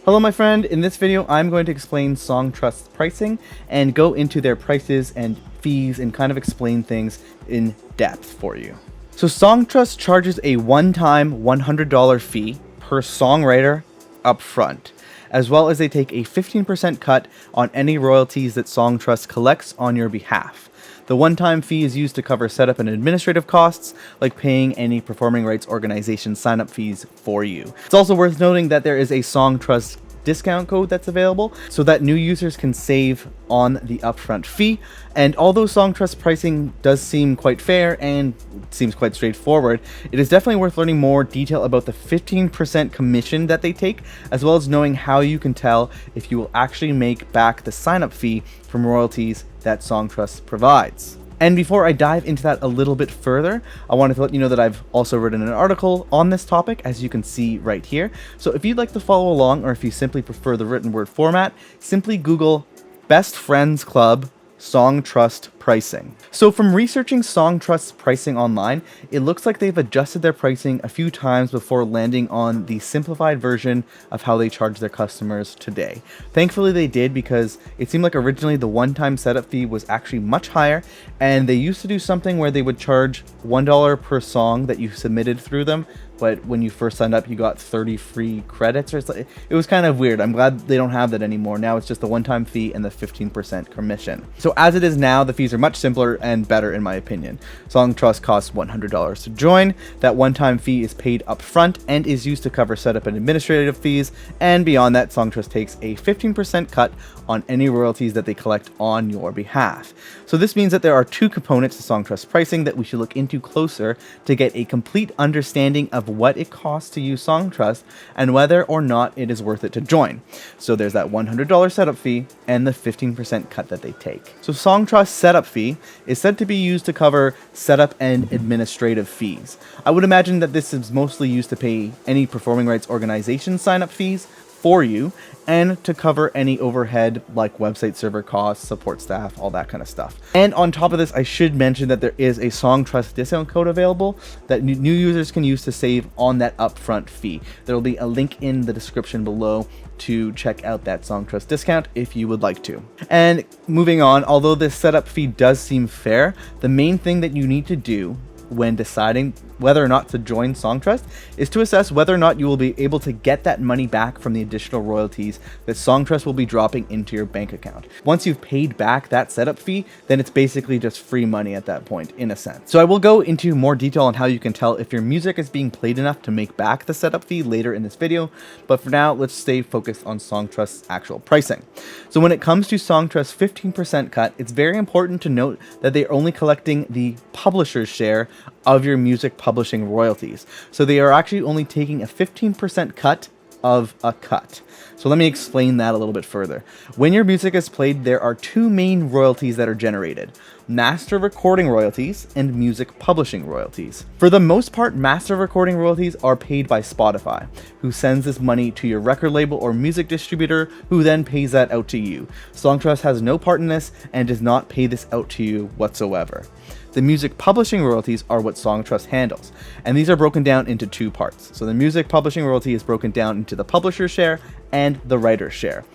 Hello my friend, in this video I'm going to explain Songtrust's pricing and go into their prices and fees and kind of explain things in depth for you. So Songtrust charges a one-time $100 fee per songwriter up front, as well as they take a 15% cut on any royalties that Songtrust collects on your behalf. The one-time fee is used to cover setup and administrative costs, like paying any performing rights organization sign-up fees for you. It's also worth noting that there is a Songtrust discount code that's available so that new users can save on the upfront fee. And although Songtrust pricing does seem quite fair and seems quite straightforward, it is definitely worth learning more detail about the 15% commission that they take, as well as knowing how you can tell if you will actually make back the sign-up fee from royalties that Songtrust provides. And before I dive into that a little bit further, I wanted to let you know that I've also written an article on this topic, as you can see right here. So if you'd like to follow along, or if you simply prefer the written word format, simply Google Best Friends Club Songtrust pricing. So from researching Songtrust's pricing online, it looks like they've adjusted their pricing a few times before landing on the simplified version of how they charge their customers today. Thankfully they did, because it seemed like originally the one-time setup fee was actually much higher, and they used to do something where they would charge $1 per song that you submitted through them, but when you first signed up you got 30 free credits, or it was kind of weird. I'm glad they don't have that anymore. Now it's just the one-time fee and the 15% commission. So as it is now, the fees are much simpler and better in my opinion. Songtrust costs $100 to join. That one-time fee is paid up front and is used to cover setup and administrative fees, and beyond that Songtrust takes a 15% cut on any royalties that they collect on your behalf. So this means that there are two components to Songtrust pricing that we should look into closer to get a complete understanding of what it costs to use Songtrust and whether or not it is worth it to join. So there's that $100 setup fee and the 15% cut that they take. So Songtrust's setup fee is said to be used to cover setup and administrative fees. I would imagine that this is mostly used to pay any performing rights organization sign-up fees for you, and to cover any overhead like website server costs, support staff, all that kind of stuff. And on top of this, I should mention that there is a Songtrust discount code available that new users can use to save on that upfront fee. There will be a link in the description below to check out that Songtrust discount if you would like to. And moving on, although this setup fee does seem fair, the main thing that you need to do when deciding whether or not to join Songtrust is to assess whether or not you will be able to get that money back from the additional royalties that Songtrust will be dropping into your bank account. Once you've paid back that setup fee, then it's basically just free money at that point, in a sense. So I will go into more detail on how you can tell if your music is being played enough to make back the setup fee later in this video, but for now, let's stay focused on Songtrust's actual pricing. So when it comes to Songtrust's 15% cut, it's very important to note that they're only collecting the publisher's share of your music publishing royalties. So they are actually only taking a 15% cut of a cut. So let me explain that a little bit further. When your music is played, there are two main royalties that are generated: master recording royalties and music publishing royalties. For the most part, master recording royalties are paid by Spotify, who sends this money to your record label or music distributor, who then pays that out to you. Songtrust has no part in this and does not pay this out to you whatsoever. The music publishing royalties are what Songtrust handles, and these are broken down into two parts. So the music publishing royalty is broken down into the publisher's share and the writer's share.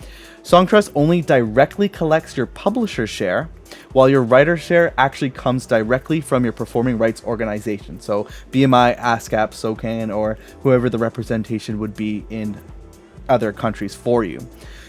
Songtrust only directly collects your publisher's share, while your writer's share actually comes directly from your performing rights organization. So BMI, ASCAP, SOCAN, or whoever the representation would be in other countries for you.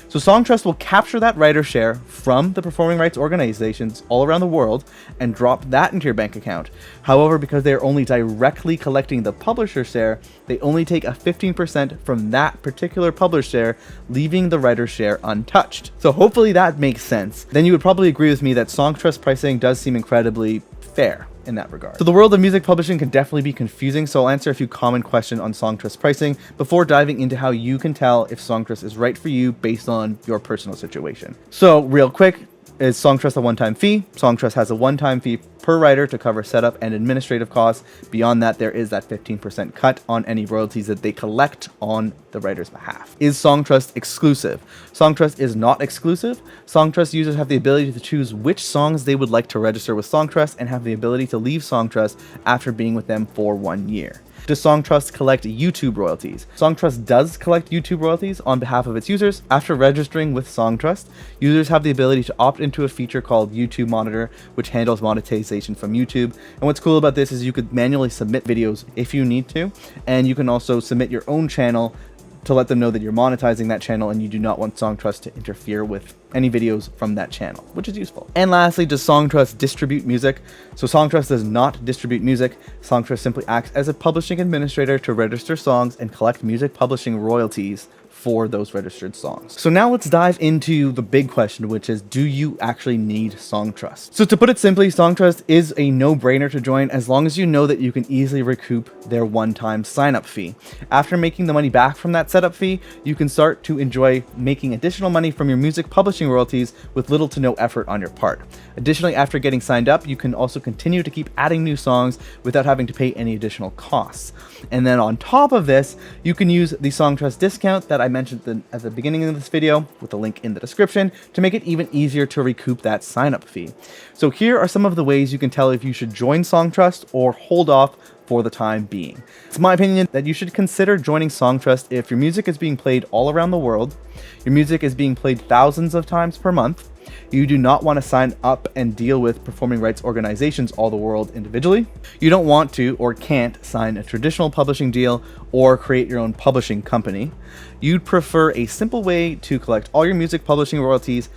So Songtrust will capture that writer share from the performing rights organizations all around the world and drop that into your bank account. However, because they are only directly collecting the publisher share, they only take a 15% from that particular publisher share, leaving the writer share untouched. So hopefully that makes sense. Then you would probably agree with me that Songtrust pricing does seem incredibly fair in that regard. So the world of music publishing can definitely be confusing, so I'll answer a few common questions on Songtrust pricing before diving into how you can tell if Songtrust is right for you based on your personal situation. So real quick, is Songtrust a one-time fee? Songtrust has a one-time fee per writer to cover setup and administrative costs. Beyond that, there is that 15% cut on any royalties that they collect on the writer's behalf. Is Songtrust exclusive? Songtrust is not exclusive. Songtrust users have the ability to choose which songs they would like to register with Songtrust and have the ability to leave Songtrust after being with them for 1 year. Does Songtrust collect YouTube royalties? Songtrust does collect YouTube royalties on behalf of its users. After registering with Songtrust, users have the ability to opt into a feature called YouTube Monitor, which handles monetization from YouTube. And what's cool about this is you could manually submit videos if you need to, and you can also submit your own channel to let them know that you're monetizing that channel and you do not want Songtrust to interfere with any videos from that channel, which is useful. And lastly, does Songtrust distribute music? So Songtrust does not distribute music. Songtrust simply acts as a publishing administrator to register songs and collect music publishing royalties for those registered songs. So now let's dive into the big question, which is, do you actually need Songtrust? So to put it simply, Songtrust is a no-brainer to join as long as you know that you can easily recoup their one-time sign-up fee. After making the money back from that setup fee, you can start to enjoy making additional money from your music publishing royalties with little to no effort on your part. Additionally, after getting signed up, you can also continue to keep adding new songs without having to pay any additional costs. And then on top of this, you can use the Songtrust discount that I mentioned at the beginning of this video with the link in the description to make it even easier to recoup that sign-up fee. So here are some of the ways you can tell if you should join Songtrust or hold off for the time being. It's my opinion that you should consider joining Songtrust if your music is being played all around the world, your music is being played thousands of times per month, you do not want to sign up and deal with performing rights organizations all the world individually, you don't want to or can't sign a traditional publishing deal or create your own publishing company, you'd prefer a simple way to collect all your music publishing royalties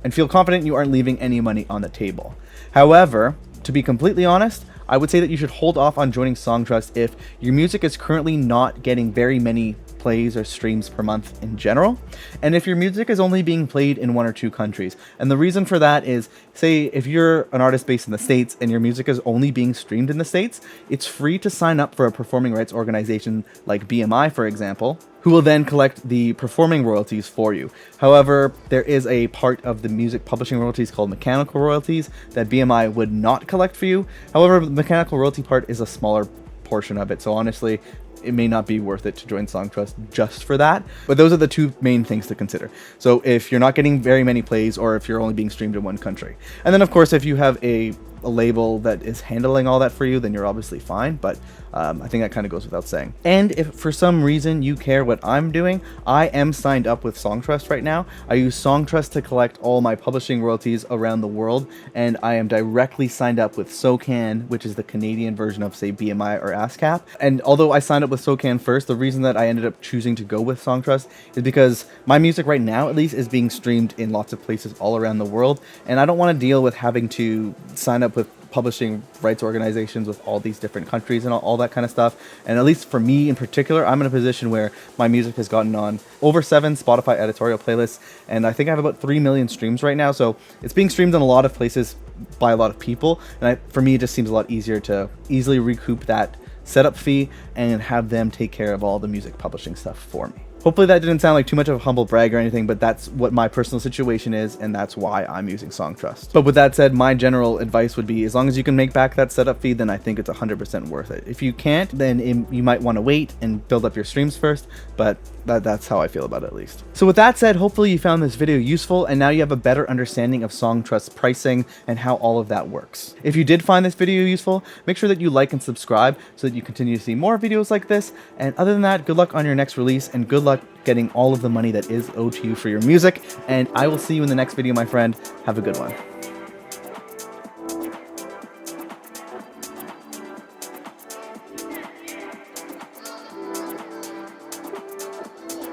and feel confident you aren't leaving any money on the table. However, to be completely honest, I would say that you should hold off on joining Songtrust if your music is currently not getting very many plays or streams per month in general, and if your music is only being played in 1 or 2 countries. And the reason for that is, say if you're an artist based in the States and your music is only being streamed in the States, it's free to sign up for a performing rights organization like BMI, for example, who will then collect the performing royalties for you. However, there is a part of the music publishing royalties called mechanical royalties that BMI would not collect for you. However, the mechanical royalty part is a smaller portion of it, so honestly, it may not be worth it to join Songtrust just for that. But those are the 2 main things to consider. So if you're not getting very many plays or if you're only being streamed in 1 country. And then of course, if you have a label that is handling all that for you, then you're obviously fine. But I think that kind of goes without saying. And if for some reason you care what I'm doing, I am signed up with Songtrust right now. I use Songtrust to collect all my publishing royalties around the world, and I am directly signed up with SOCAN, which is the Canadian version of, say, BMI or ASCAP. And although I signed up with SOCAN first, the reason that I ended up choosing to go with Songtrust is because my music right now, at least, is being streamed in lots of places all around the world, and I don't want to deal with having to sign up with publishing rights organizations with all these different countries and all that kind of stuff. And at least for me in particular, I'm in a position where my music has gotten on over 7 Spotify editorial playlists, and I think I have about 3 million streams right now. So it's being streamed in a lot of places by a lot of people, and for me it just seems a lot easier to easily recoup that setup fee and have them take care of all the music publishing stuff for me. Hopefully that didn't sound like too much of a humble brag or anything, but that's what my personal situation is, and that's why I'm using Songtrust. But with that said, my general advice would be, as long as you can make back that setup fee, then I think it's 100% worth it. If you can't, then you might want to wait and build up your streams first, but that's how I feel about it, at least. So with that said, hopefully you found this video useful, and now you have a better understanding of Songtrust's pricing and how all of that works. If you did find this video useful, make sure that you like and subscribe so that you continue to see more videos like this. And other than that, good luck on your next release, and good luck getting all of the money that is owed to you for your music. And I will see you in the next video, my friend. Have a good one.